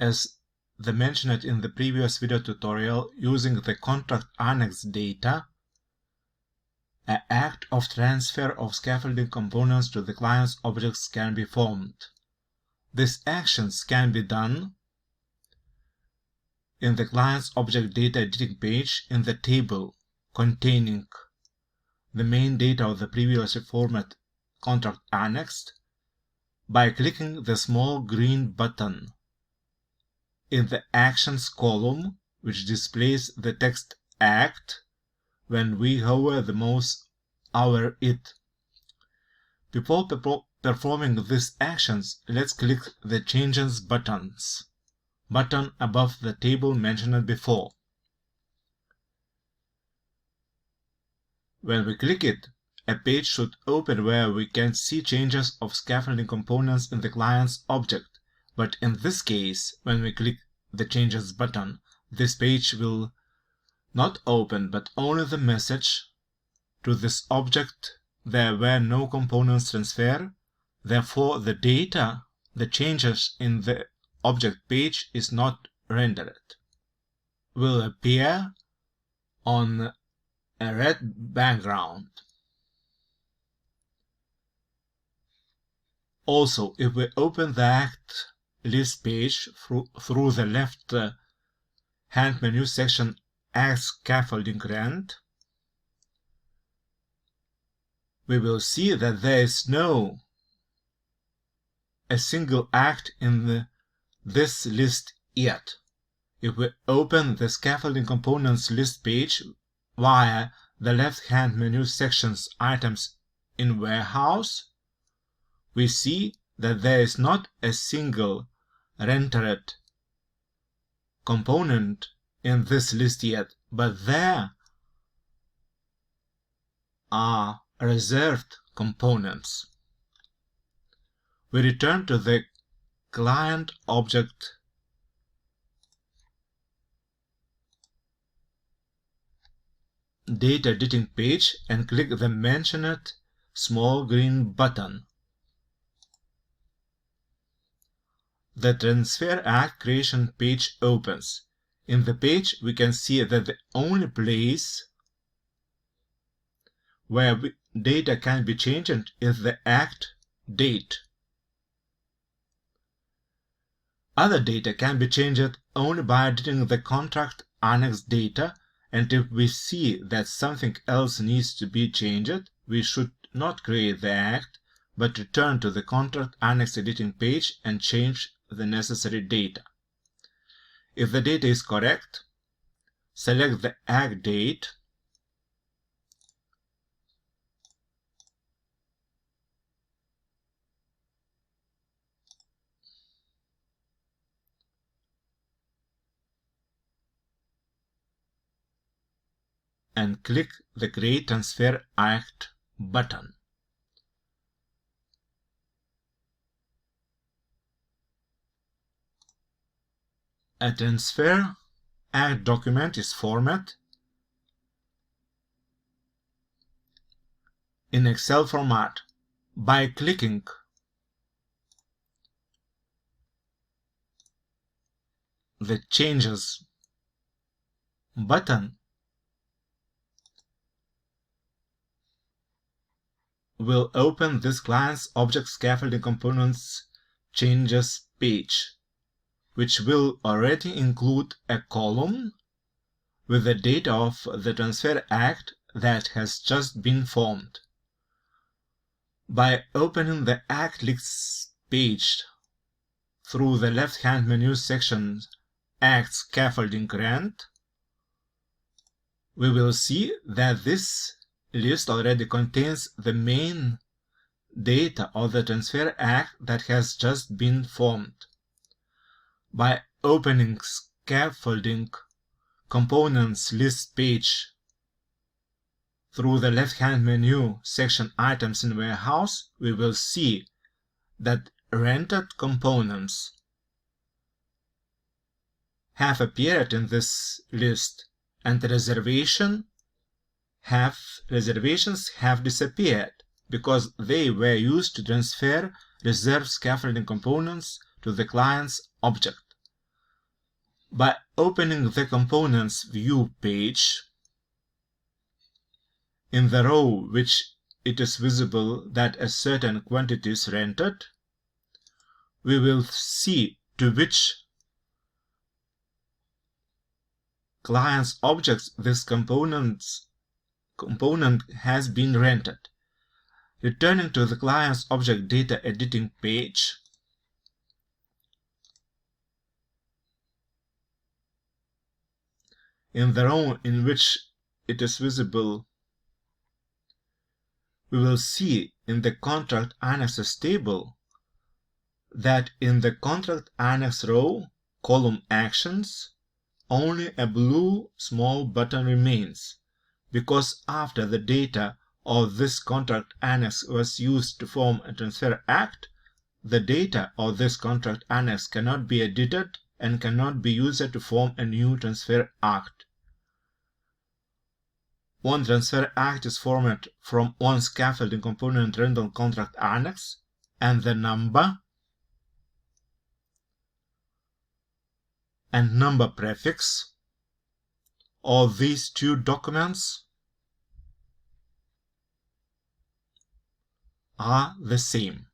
as mentioned in the previous video tutorial, using the contract annex data, an act of transfer of scaffolding components to the client's objects can be formed. These actions can be done in the client's object data editing page in the table containing the main data of the previously formatted contract annexed by clicking the small green button in the Actions column, which displays the text Act when we hover the mouse over it. Before performing these actions, let's click the Changes button above the table mentioned before. When we click it, a page should open where we can see changes of scaffolding components in the client's object, but in this case, when we click the Changes button, this page will not open, but only the message to this object there were no components transferred, therefore the changes in the object page is not rendered, will appear on a red background. Also, if we open the Act list page through the left hand menu section Act Scaffolding Rent, we will see that there is a single act in this list yet. If we open the Scaffolding Components list page via the left hand menu section's Items in Warehouse, we see that there is not a single rendered component in this list yet, but there are reserved components. We return to the client object data editing page and click the mentioned small green button. The Transfer Act Creation page opens. In the page, we can see that the only place where data can be changed is the Act date. Other data can be changed only by editing the contract annex data, and if we see that something else needs to be changed, we should not create the Act, but return to the contract annex editing page and change the necessary data. If the data is correct, select the Act date and click the Create Transfer Act button. A Transfer Act document is formatted in Excel format by clicking the Changes button. Will open this client's object scaffolding components changes page, which will already include a column with the data of the Transfer Act that has just been formed. By opening the Act list page through the left-hand menu section Act Scaffolding Rent, we will see that this list already contains the main data of the Transfer Act that has just been formed. By opening Scaffolding Components list page through the left-hand menu section Items in Warehouse, we will see that rendered components have appeared in this list, and reservations have disappeared because they were used to transfer reserved scaffolding components to the client's object. By opening the Components View page, in the row which it is visible that a certain quantity is rented, we will see to which client's objects this component has been rented. Returning to the client's object data editing page, in the row in which it is visible, we will see in the Contract Annexes table that in the Contract Annex row, column Actions, only a blue small button remains, because after the data of this contract annex was used to form a transfer act, the data of this contract annex cannot be edited and cannot be used to form a new transfer act. One transfer act is formed from one scaffolding component rental contract annex, and the number and number prefix of these two documents are the same.